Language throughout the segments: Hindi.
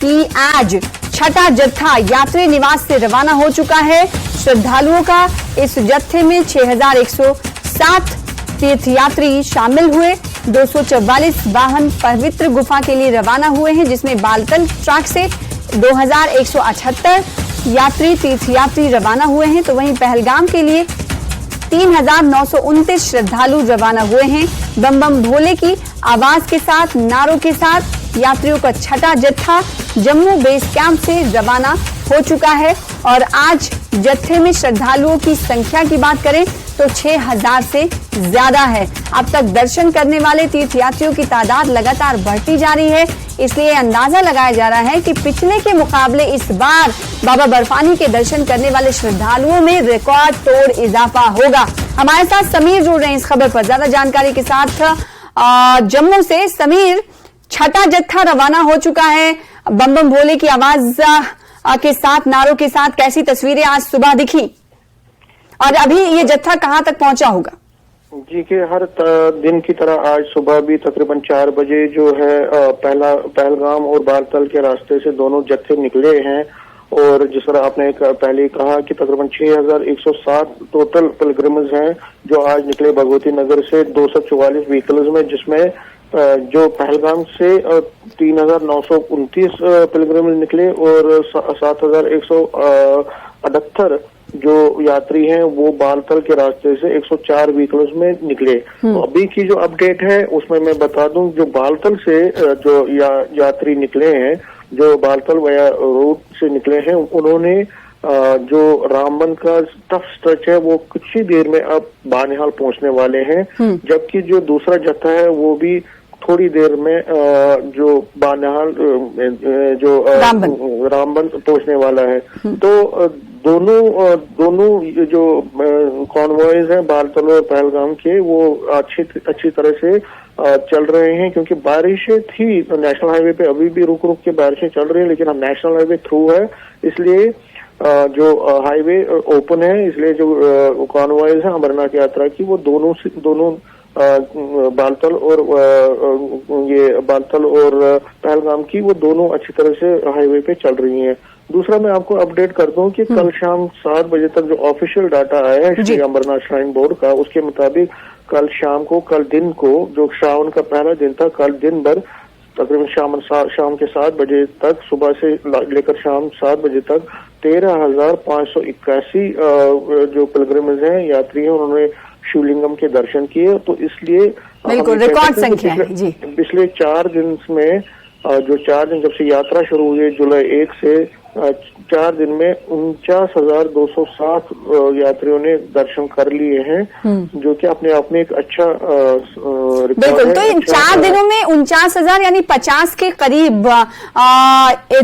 कि आज छठा जत्था यात्री निवास से रवाना हो चुका है। श्रद्धालुओं का इस जत्थे में 6107 तीर्थयात्री शामिल हुए। 244 वाहन पवित्र गुफा के लिए रवाना हुए हैं, जिसमें बालतल ट्रैक से 2178 तीर्थयात्री रवाना हुए हैं। तो वहीं पहलगाम के लिए 3929 श्रद्धालु रवाना हुए हैं। बम बम भोले की आवाज के साथ, नारों के साथ यात्रियों का छठा जत्था जम्मू बेस कैंप से रवाना हो चुका है। और आज जत्थे में श्रद्धालुओं की संख्या की बात करें तो 6000 से ज्यादा है। अब तक दर्शन करने वाले तीर्थयात्रियों की तादाद लगातार बढ़ती जा रही है, इसलिए अंदाजा लगाया जा रहा है कि पिछले के मुकाबले इस बार बाबा बर्फानी के दर्शन करने वाले श्रद्धालुओं में रिकॉर्ड तोड़ इजाफा होगा। हमारे साथ समीर जुड़ रहे हैं इस खबर पर ज्यादा जानकारी के साथ। जम्मू से समीर, छठा जत्था रवाना हो चुका है बम बम भोले की आवाज के साथ, नारों के साथ। कैसी तस्वीरें आज सुबह दिखी और अभी ये जत्था कहां तक पहुंचा होगा? जी के हर दिन की तरह आज सुबह भी तकरीबन 4 बजे जो है पहलगाम और बालतल के रास्ते से दोनों जत्थे निकले हैं। और जिस तरह आपने पहले कहा कि तकरीबन 6107 टोटल पिलग्रिम्स हैं जो आज निकले भगवती नगर से 244 व्हीकल्स में, जिसमें जो पहलगाम से 3929 पिलग्रिम्स निकले और 7178 जो यात्री हैं वो बालतल के रास्ते से 104 व्हीकल्स में निकले। तो अभी की जो अपडेट है उसमें मैं बता दूं, जो बालतल से जो यात्री निकले हैं, जो बालतल वया रोड से निकले हैं, उन्होंने जो रामबन का टफ स्ट्रेच है वो कुछ ही देर में अब बानिहाल पहुंचने वाले हैं। जबकि जो दूसरा जत्था है वो भी थोड़ी देर में जो बानिहाल जो रामबन पहुंचने वाला है। तो दोनों जो कॉन्वॉयज हैं बालतल और पहलगाम के, वो अच्छी तरह से चल रहे हैं, क्योंकि बारिशें थी नेशनल हाईवे पे, अभी भी रुक रुक के बारिशें चल रही हैं, लेकिन हम नेशनल हाईवे थ्रू है, इसलिए जो हाईवे ओपन है, इसलिए जो कॉन्वॉयज है अमरनाथ यात्रा की वो दोनों बालतल और पहलगाम की वो दोनों अच्छी तरह से हाईवे पे चल रही हैं। दूसरा मैं आपको अपडेट करता हूँ कि कल शाम 7 बजे तक जो ऑफिशियल डाटा आया है श्री अमरनाथ श्राइन बोर्ड का, उसके मुताबिक कल दिन को जो श्रावण का पहला दिन था, कल दिन भर तकरीबन शाम के 7 बजे तक, सुबह से लेकर शाम 7 बजे तक 13,581 जो पिलग्रिम्स हैं, यात्री हैं, उन्होंने शिवलिंगम के दर्शन किए। तो इसलिए बिल्कुल रिकॉर्ड संख्या है जी। पिछले 4 दिन में जो 4 दिन जब से यात्रा शुरू हुई है जुलाई 1 से 4 दिन में 49,207 यात्रियों ने दर्शन कर लिए हैं, जो कि अपने आप में एक अच्छा बिल्कुल। तो इन 4 दिनों में 49,000 यानी 50 के करीब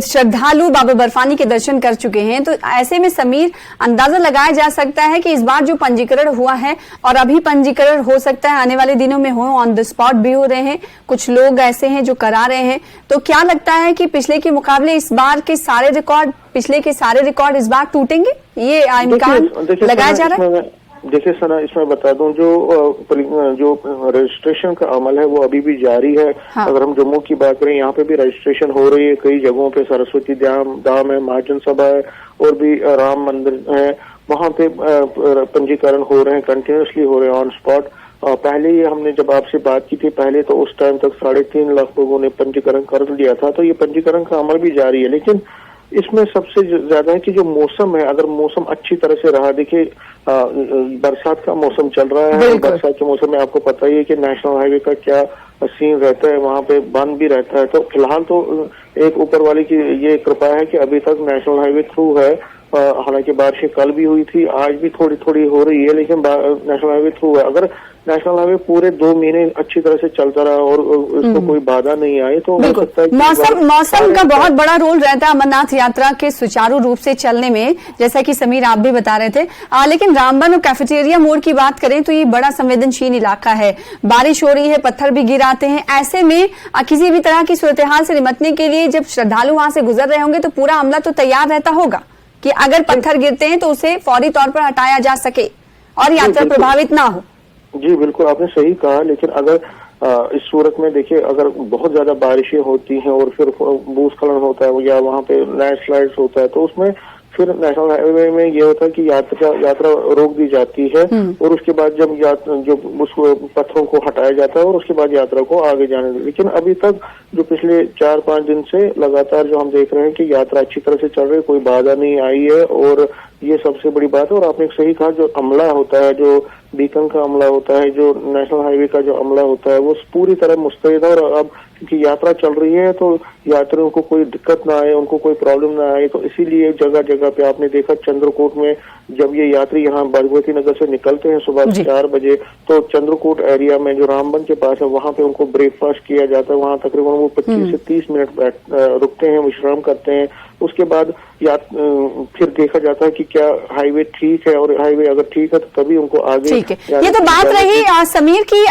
श्रद्धालु बाबा बर्फानी के दर्शन कर चुके हैं। तो ऐसे में समीर, अंदाजा लगाया जा सकता है कि इस बार जो पंजीकरण हुआ है और अभी पंजीकरण हो सकता है आने वाले दिनों में हो, ऑन द स्पॉट भी हो रहे हैं, कुछ लोग ऐसे हैं जो करा रहे हैं। तो क्या लगता है कि पिछले के मुकाबले इस बार के पिछले के सारे रिकॉर्ड इस बार टूटेंगे? ये इम्कान लगाया जा रहा है। देखिए सना, इसमें बता दूं, जो रजिस्ट्रेशन का अमल है वो अभी भी जारी है। हाँ। अगर हम जम्मू की बात करें, यहाँ पे भी रजिस्ट्रेशन हो रही है कई जगहों पे, सरस्वती धाम है, महाजन सभा है और भी राम मंदिर है, वहाँ पे पंजीकरण हो रहे हैं, कंटिन्यूसली हो रहे हैं ऑन स्पॉट। पहले ही हमने जब आपसे बात की थी, पहले तो उस टाइम तक 3.5 लाख लोगों ने पंजीकरण कर लिया था। तो ये पंजीकरण का अमल भी जारी है, लेकिन इसमें सबसे ज्यादा है कि जो मौसम है, अगर मौसम अच्छी तरह से रहा, देखिए बरसात का मौसम चल रहा है, बरसात के मौसम में आपको पता ही है कि नेशनल हाईवे का क्या सीन रहता है, वहाँ पे बंद भी रहता है। तो फिलहाल तो एक ऊपर वाले की ये कृपा है कि अभी तक नेशनल हाईवे थ्रू है। हालांकि बारिशें कल भी हुई थी, आज भी थोड़ी थोड़ी हो रही है, लेकिन नेशनल हाईवे थ्रू है। अगर नेशनल हाईवे पूरे 2 महीने अच्छी तरह से चलता रहा और इसको कोई बाधा नहीं आई तो हो सकता है कि मौसम का बहुत बड़ा रोल रहता है अमरनाथ यात्रा के सुचारू रूप से चलने में, जैसा कि समीर आप भी बता रहे थे। लेकिन रामबन और कैफेटेरिया मोड़ की बात करें तो ये बड़ा संवेदनशील इलाका है, बारिश हो रही है, पत्थर भी गिराते हैं। ऐसे में किसी भी तरह की सूरत हाल से निपटने के लिए जब श्रद्धालु वहां से गुजर रहे होंगे तो पूरा अमला तो तैयार रहता होगा कि अगर पत्थर गिरते हैं तो उसे फौरी तौर पर हटाया जा सके और यात्रा प्रभावित ना हो। जी बिल्कुल, आपने सही कहा, लेकिन अगर इस सूरत में देखिए, अगर बहुत ज्यादा बारिशें होती हैं और फिर भूस्खलन होता है या वहाँ पे लैंडस्लाइड्स होता है, तो उसमें फिर नेशनल हाईवे में ये होता है कि यात्रा रोक दी जाती है और उसके बाद जब उस पत्थरों को हटाया जाता है और उसके बाद यात्रा को आगे जाने दें। लेकिन अभी तक जो पिछले 4-5 दिन से लगातार जो हम देख रहे हैं कि यात्रा अच्छी तरह से चल रही है, कोई बाधा नहीं आई है और ये सबसे बड़ी बात है। और आपने सही कहा, जो अमला होता है, जो बीकन का अमला होता है, जो नेशनल हाईवे का जो अमला होता है, वो पूरी तरह मुस्तैद है। और अब क्योंकि यात्रा चल रही है तो यात्रियों को कोई दिक्कत ना आए, उनको कोई प्रॉब्लम ना आए, तो इसीलिए जगह जगह पे आपने देखा चंद्रकूट में जब ये यात्री यहाँ भगवती नगर से निकलते हैं सुबह 4 बजे, तो चंद्रकूट एरिया में जो रामबन के पास है वहाँ पे उनको ब्रेकफास्ट किया जाता है। वहाँ तकरीबन वो 25 से 30 मिनट रुकते हैं, विश्राम करते हैं। उसके बाद फिर देखा जाता है कि क्या हाईवे ठीक है, और हाईवे अगर ठीक है तो तभी उनको आगे। ठीक है, ये तो बात रही समीर की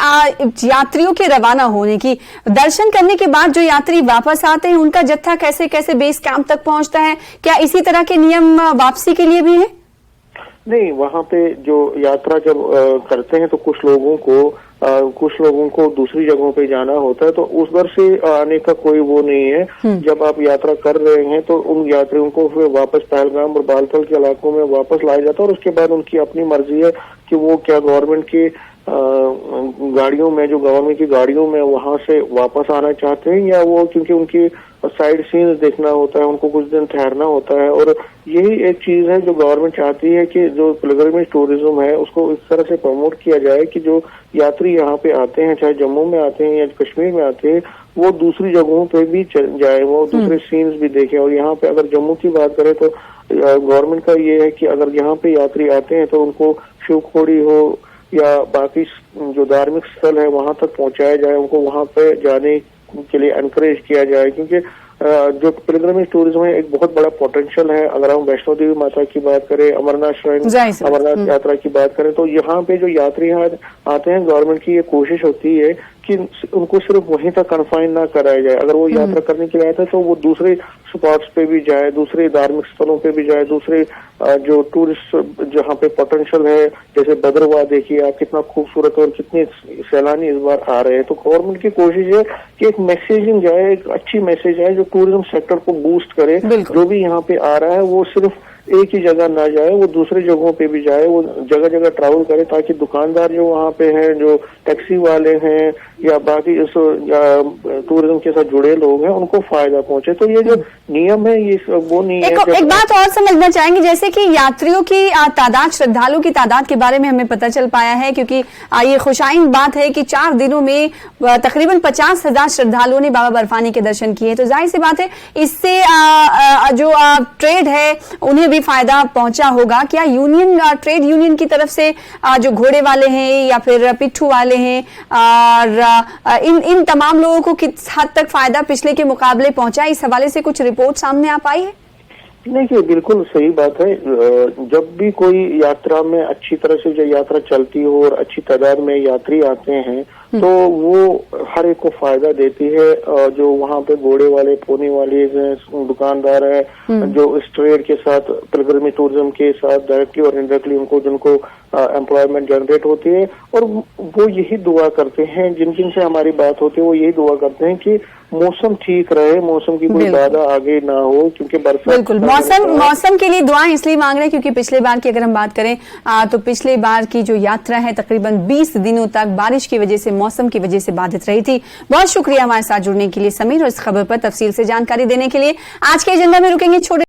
यात्रियों के रवाना होने की। दर्शन करने के बाद जो यात्री वापस आते हैं उनका जत्था कैसे कैसे बेस कैंप तक पहुंचता है? क्या इसी तरह के नियम वापसी के लिए भी है? नहीं, वहाँ पे जो यात्रा जब करते हैं तो कुछ लोगों को दूसरी जगहों पे जाना होता है, तो उस दर से आने का कोई वो नहीं है। जब आप यात्रा कर रहे हैं तो उन यात्रियों को फिर वापस पहलगाम और बालतल के इलाकों में वापस लाया जाता है और उसके बाद उनकी अपनी मर्जी है कि वो क्या गवर्नमेंट की गाड़ियों में, जो गवर्नमेंट की गाड़ियों में वहां से वापस आना चाहते हैं, या वो क्योंकि उनकी साइड सीन्स देखना होता है, उनको कुछ दिन ठहरना होता है। और यही एक चीज है जो गवर्नमेंट चाहती है कि जो पिलग्रिमेज टूरिज्म है उसको इस तरह से प्रमोट किया जाए कि जो यात्री यहाँ पे आते हैं, चाहे जम्मू में आते हैं या कश्मीर में आते हैं, वो दूसरी जगहों पे भी जाए, वो दूसरे सीन्स भी देखें। और यहाँ पे अगर जम्मू की बात करें तो गवर्नमेंट का ये है कि अगर यहाँ पे यात्री आते हैं तो उनको शिवखोड़ी हो या बाकी जो धार्मिक स्थल है वहां तक पहुंचाया जाए, उनको वहां पे जाने के लिए एनकरेज किया जाए। क्योंकि जो पिलग्रिमेज टूरिज्म है एक बहुत बड़ा पोटेंशियल है। अगर हम वैष्णो देवी माता की बात करें, अमरनाथ श्राइन, अमरनाथ यात्रा की बात करें, तो यहाँ पे जो यात्री आते हैं, गवर्नमेंट की ये कोशिश होती है कि उनको सिर्फ वहीं तक कन्फाइन ना कराया जाए। अगर वो यात्रा करने के लिए आते हैं तो वो दूसरे स्पॉट्स पे भी जाए, दूसरे धार्मिक स्थलों पे भी जाए, दूसरे जो टूरिस्ट जहाँ पे पोटेंशियल है, जैसे भद्रवाह देखिए आप, कितना खूबसूरत और कितने सैलानी इस बार आ रहे हैं। तो गवर्नमेंट की कोशिश है कि एक मैसेजिंग जाए, एक अच्छी मैसेज है जो टूरिज्म सेक्टर को बूस्ट करे। जो भी यहाँ पे आ रहा है वो सिर्फ एक ही जगह ना जाए, वो दूसरी जगहों पे भी जाए, वो जगह जगह ट्रैवल करे, ताकि दुकानदार जो वहाँ पे हैं, जो टैक्सी वाले हैं या बाकी इस टूरिज्म के साथ जुड़े लोग हैं, उनको फायदा पहुंचे। तो ये जो नियम है ये वो नहीं है। एक बात और समझना चाहेंगे, जैसे कि यात्रियों की तादाद, श्रद्धालुओं की तादाद के बारे में हमें पता चल पाया है, क्योंकि ये खुशाइन बात है कि 4 दिनों में तकरीबन 50,000 श्रद्धालुओं ने बाबा बर्फानी के दर्शन किए। तो जाहिर सी बात है इससे जो ट्रेड है उन्हें भी फायदा पहुंचा होगा। क्या ट्रेड यूनियन की तरफ से जो घोड़े वाले हैं या फिर पिट्ठू वाले हैं, और इन तमाम लोगों को किस हद तक फायदा पिछले के मुकाबले पहुंचा, इस हवाले से कुछ रिपोर्ट सामने आ पाई है? नहीं, बिल्कुल सही बात है। जब भी कोई यात्रा में अच्छी तरह से जो यात्रा चलती हो और अच्छी तादाद में यात्री आते हैं तो वो हर एक को फायदा देती है। जो वहाँ पे घोड़े वाले, पोनी वाले दुकानदार है, जो इस ट्रेड के साथ, पिलग्रिमेज टूरिज्म के साथ डायरेक्टली और इनडायरेक्टली जिनको एम्प्लॉयमेंट जनरेट होती है, और वो यही दुआ करते हैं, जिन से हमारी बात होती है वो यही दुआ करते हैं कि मौसम ठीक रहे, मौसम की कोई बाधा आगे ना हो, क्योंकि बरसात। बिल्कुल, मौसम के लिए दुआएं इसलिए मांग रहे हैं क्योंकि पिछले बार की अगर हम बात करें तो पिछले बार की जो यात्रा है तकरीबन 20 दिनों तक बारिश की वजह से, मौसम की वजह से बाधित रही थी। बहुत शुक्रिया हमारे साथ जुड़ने के लिए समीर, और इस खबर पर तफसील से जानकारी देने के लिए। आज के एजेंडा में रुकेंगे छोटे